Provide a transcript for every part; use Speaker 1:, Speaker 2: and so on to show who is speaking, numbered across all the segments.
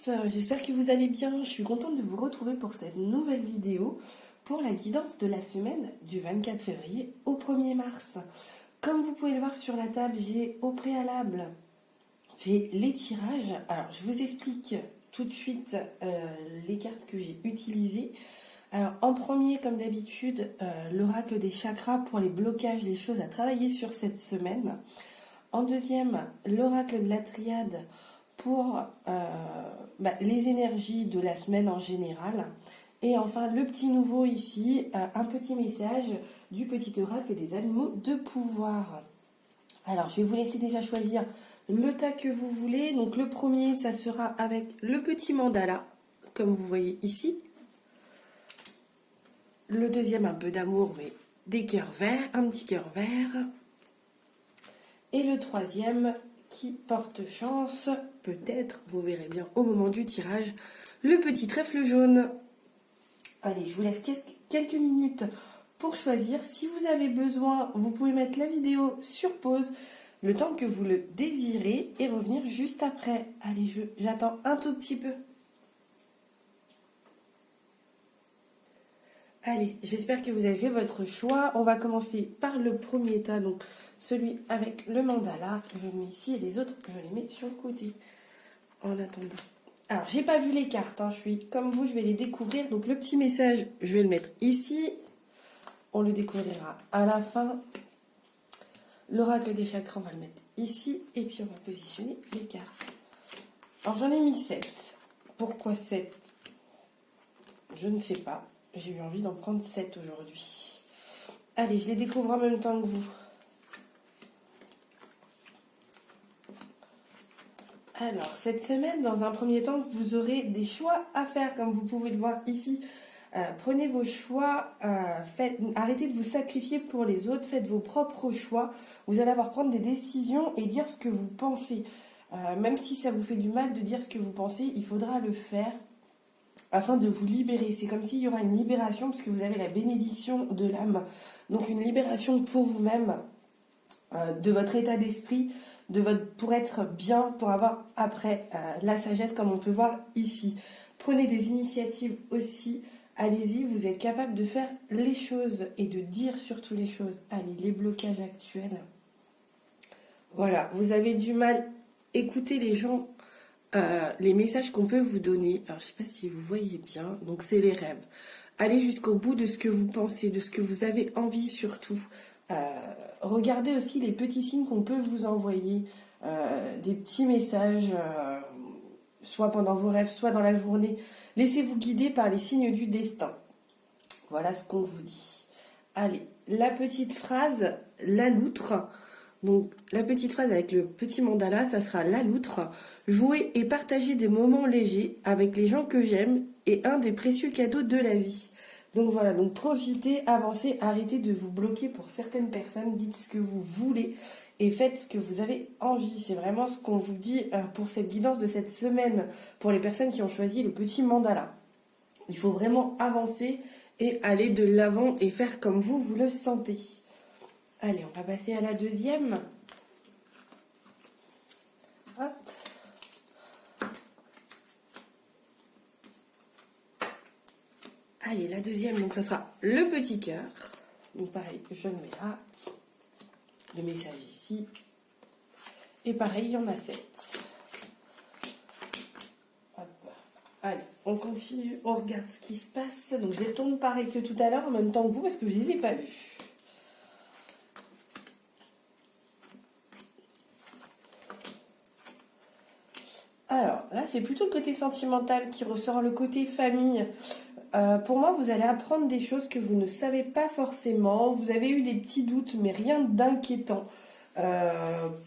Speaker 1: tous, j'espère que vous allez bien. Je suis contente de vous retrouver pour cette nouvelle vidéo pour la guidance de la semaine du 24 février au 1er mars. Comme vous pouvez le voir sur la table, j'ai au préalable fait les tirages. Alors je vous explique tout de suite les cartes que j'ai utilisées. Alors en premier, comme d'habitude, l'oracle des chakras pour les blocages, les choses à travailler sur cette semaine. En deuxième, l'oracle de la triade pour les énergies de la semaine en général. Et enfin, le petit nouveau ici, un petit message du petit oracle des animaux de pouvoir. Alors, je vais vous laisser déjà choisir le tas que vous voulez. Donc, le premier, ça sera avec le petit mandala, comme vous voyez ici. Le deuxième, un peu d'amour, mais des cœurs verts, un petit cœur vert. Et le troisième, qui porte chance, peut-être, vous verrez bien au moment du tirage, le petit trèfle jaune. Allez, je vous laisse quelques minutes pour choisir. Si vous avez besoin, vous pouvez mettre la vidéo sur pause, le temps que vous le désirez, et revenir juste après. Allez, j'attends un tout petit peu. Allez, j'espère que vous avez fait votre choix. On va commencer par le premier tas, donc celui avec le mandala. Je le mets ici et les autres, je les mets sur le côté. En attendant. Alors, j'ai pas vu les cartes, je suis comme vous, je vais les découvrir. Donc, le petit message, je vais le mettre ici. On le découvrira à la fin. L'oracle des chakras, on va le mettre ici. Et puis, on va positionner les cartes. Alors, j'en ai mis 7. Pourquoi 7? Je ne sais pas. J'ai eu envie d'en prendre 7 aujourd'hui. Allez, je les découvre en même temps que vous. Alors, cette semaine, dans un premier temps, vous aurez des choix à faire, comme vous pouvez le voir ici. Prenez vos choix, arrêtez de vous sacrifier pour les autres, faites vos propres choix. Vous allez avoir à prendre des décisions et dire ce que vous pensez. Même si ça vous fait du mal de dire ce que vous pensez, il faudra le faire afin de vous libérer. C'est comme s'il y aura une libération, parce que vous avez la bénédiction de l'âme. Donc une libération pour vous-même, de votre état d'esprit, pour être bien, pour avoir après la sagesse, comme on peut voir ici. Prenez des initiatives aussi, allez-y, vous êtes capable de faire les choses et de dire surtout les choses. Allez, les blocages actuels. Voilà, vous avez du mal, écoutez les gens, les messages qu'on peut vous donner. Alors, je ne sais pas si vous voyez bien, donc c'est les rêves. Allez jusqu'au bout de ce que vous pensez, de ce que vous avez envie surtout. Regardez aussi les petits signes qu'on peut vous envoyer, des petits messages, soit pendant vos rêves, soit dans la journée. Laissez-vous guider par les signes du destin. Voilà ce qu'on vous dit. Allez, la petite phrase, la loutre. Donc, la petite phrase avec le petit mandala, ça sera la loutre. Jouer et partager des moments légers avec les gens que j'aime est un des précieux cadeaux de la vie. Donc voilà, donc profitez, avancez, arrêtez de vous bloquer pour certaines personnes, dites ce que vous voulez et faites ce que vous avez envie. C'est vraiment ce qu'on vous dit pour cette guidance de cette semaine, pour les personnes qui ont choisi le petit mandala. Il faut vraiment avancer et aller de l'avant et faire comme vous le sentez. Allez, on va passer à la deuxième. Hop. Allez, la deuxième, donc ça sera le petit cœur. Donc pareil, je le mets là. Le message ici. Et pareil, il y en a 7. Hop. Allez, on continue, on regarde ce qui se passe. Donc je les tourne pareil que tout à l'heure, en même temps que vous, parce que je ne les ai pas vus. Alors, là, c'est plutôt le côté sentimental qui ressort, le côté famille. Pour moi, vous allez apprendre des choses que vous ne savez pas forcément. Vous avez eu des petits doutes, mais rien d'inquiétant.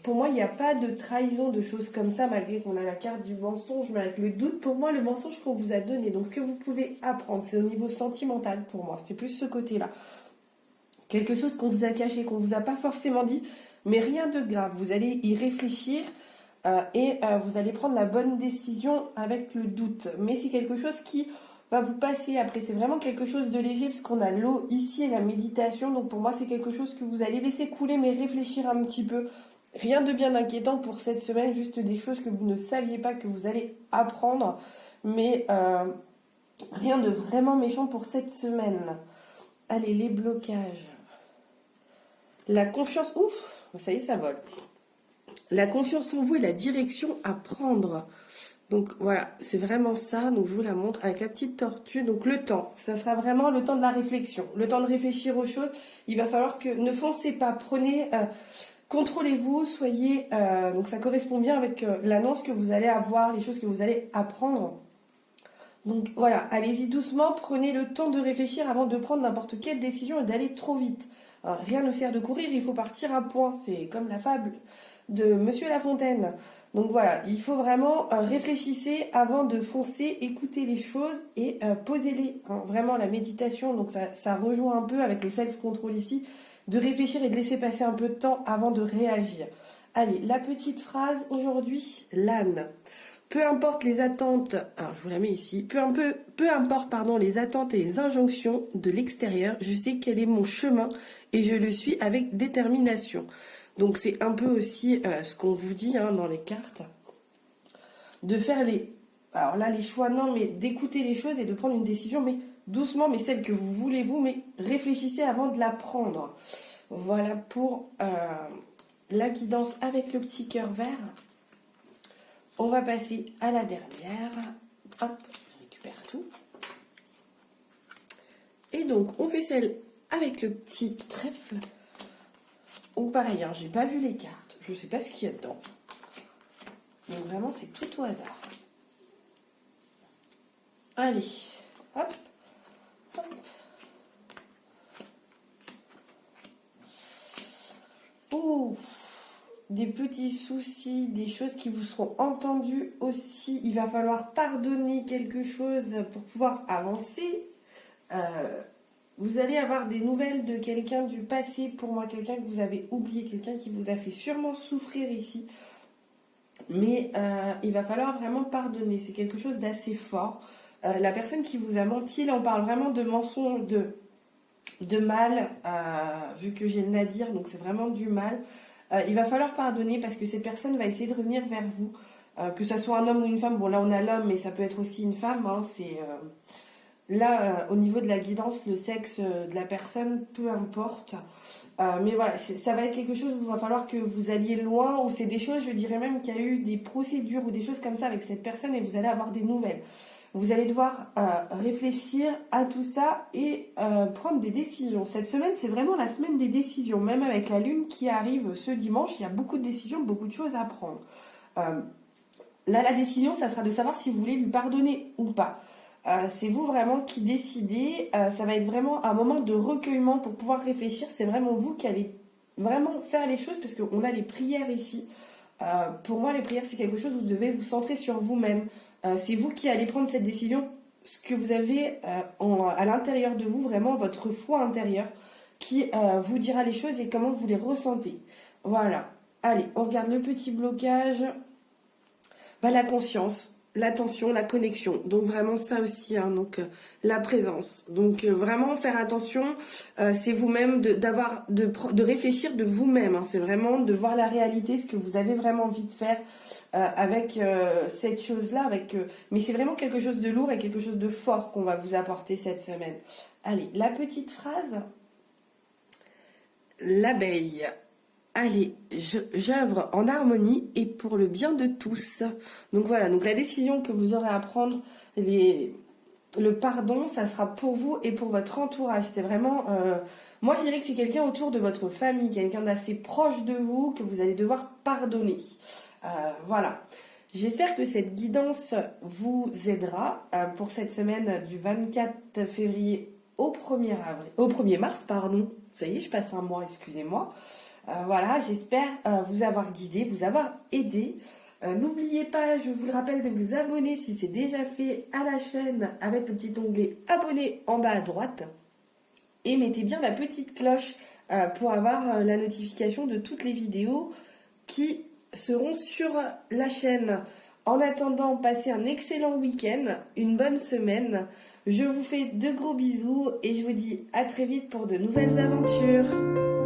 Speaker 1: Pour moi, il n'y a pas de trahison, de choses comme ça, malgré qu'on a la carte du mensonge. Mais avec le doute, pour moi, le mensonge qu'on vous a donné, donc ce que vous pouvez apprendre, c'est au niveau sentimental pour moi. C'est plus ce côté-là. Quelque chose qu'on vous a caché, qu'on vous a pas forcément dit, mais rien de grave. Vous allez y réfléchir. Et vous allez prendre la bonne décision avec le doute. Mais c'est quelque chose qui va vous passer après. C'est vraiment quelque chose de léger puisqu'on a l'eau ici et la méditation. Donc pour moi, c'est quelque chose que vous allez laisser couler mais réfléchir un petit peu. Rien de bien inquiétant pour cette semaine, juste des choses que vous ne saviez pas que vous allez apprendre, mais rien de vraiment méchant pour cette semaine. Allez, les blocages. La confiance, ouf, ça y est, ça vole. La confiance en vous et la direction à prendre. Donc voilà, c'est vraiment ça. Donc je vous la montre avec la petite tortue. Donc le temps, ça sera vraiment le temps de la réflexion, le temps de réfléchir aux choses. Il va falloir que ne foncez pas, prenez, contrôlez-vous, soyez. Donc ça correspond bien avec l'annonce que vous allez avoir, les choses que vous allez apprendre. Donc voilà, allez-y doucement, prenez le temps de réfléchir avant de prendre n'importe quelle décision et d'aller trop vite. Alors, rien ne sert de courir, il faut partir à point. C'est comme la fable de Monsieur La Fontaine. Donc voilà, il faut vraiment réfléchissez avant de foncer, écoutez les choses et posez-les. Hein. Vraiment la méditation, donc ça rejoint un peu avec le self-control ici, de réfléchir et de laisser passer un peu de temps avant de réagir. Allez, la petite phrase aujourd'hui, l'âne. Peu importe les attentes, alors je vous la mets ici, peu importe les attentes et les injonctions de l'extérieur, je sais quel est mon chemin et je le suis avec détermination. Donc c'est un peu aussi ce qu'on vous dit dans les cartes, de faire alors là les choix non, mais d'écouter les choses et de prendre une décision, mais doucement, mais celle que vous voulez vous, mais réfléchissez avant de la prendre. Voilà pour la guidance avec le petit cœur vert. On va passer à la dernière. Hop, je récupère tout. Et donc, on fait celle avec le petit trèfle. Ou pareil, j'ai pas vu les cartes. Je sais pas ce qu'il y a dedans. Donc vraiment, c'est tout au hasard. Allez, hop, hop. Oh, des petits soucis, des choses qui vous seront entendues aussi. Il va falloir pardonner quelque chose pour pouvoir avancer. Vous allez avoir des nouvelles de quelqu'un du passé, pour moi, quelqu'un que vous avez oublié, quelqu'un qui vous a fait sûrement souffrir ici. Mais il va falloir vraiment pardonner, c'est quelque chose d'assez fort. La personne qui vous a menti, là on parle vraiment de mensonge, de mal, vu que j'ai le nadir, donc c'est vraiment du mal. Il va falloir pardonner parce que cette personne va essayer de revenir vers vous, que ça soit un homme ou une femme. Bon là on a l'homme, mais ça peut être aussi une femme. C'est là au niveau de la guidance, le sexe de la personne, peu importe. Mais voilà, ça va être quelque chose où il va falloir que vous alliez loin, ou c'est des choses, je dirais même qu'il y a eu des procédures ou des choses comme ça avec cette personne et vous allez avoir des nouvelles. Vous allez devoir réfléchir à tout ça et prendre des décisions. Cette semaine, c'est vraiment la semaine des décisions. Même avec la lune qui arrive ce dimanche, il y a beaucoup de décisions, beaucoup de choses à prendre. Là, la décision, ça sera de savoir si vous voulez lui pardonner ou pas. C'est vous vraiment qui décidez. Ça va être vraiment un moment de recueillement pour pouvoir réfléchir. C'est vraiment vous qui allez vraiment faire les choses parce qu'on a les prières ici. Pour moi, les prières, c'est quelque chose où vous devez vous centrer sur vous-même. C'est vous qui allez prendre cette décision, ce que vous avez à l'intérieur de vous, vraiment votre foi intérieure, qui vous dira les choses et comment vous les ressentez. Voilà. Allez, on regarde le petit blocage. La conscience, l'attention, la connexion. Donc vraiment ça aussi, donc la présence. Donc vraiment faire attention, c'est vous-même de réfléchir de vous-même. C'est vraiment de voir la réalité, ce que vous avez vraiment envie de faire avec cette chose-là. Mais c'est vraiment quelque chose de lourd et quelque chose de fort qu'on va vous apporter cette semaine. Allez, la petite phrase. L'abeille. Allez, j'œuvre en harmonie et pour le bien de tous. Donc voilà, donc la décision que vous aurez à prendre, le pardon, ça sera pour vous et pour votre entourage. C'est vraiment, moi je dirais que c'est quelqu'un autour de votre famille, quelqu'un d'assez proche de vous que vous allez devoir pardonner. Voilà. J'espère que cette guidance vous aidera pour cette semaine du 24 février au 1er mars, pardon. Ça y est, je passe un mois, excusez-moi. Voilà, j'espère vous avoir guidé, vous avoir aidé. N'oubliez pas, je vous le rappelle, de vous abonner si c'est déjà fait à la chaîne avec le petit onglet abonner en bas à droite. Et mettez bien la petite cloche pour avoir la notification de toutes les vidéos qui seront sur la chaîne. En attendant, passez un excellent week-end, une bonne semaine. Je vous fais de gros bisous et je vous dis à très vite pour de nouvelles aventures.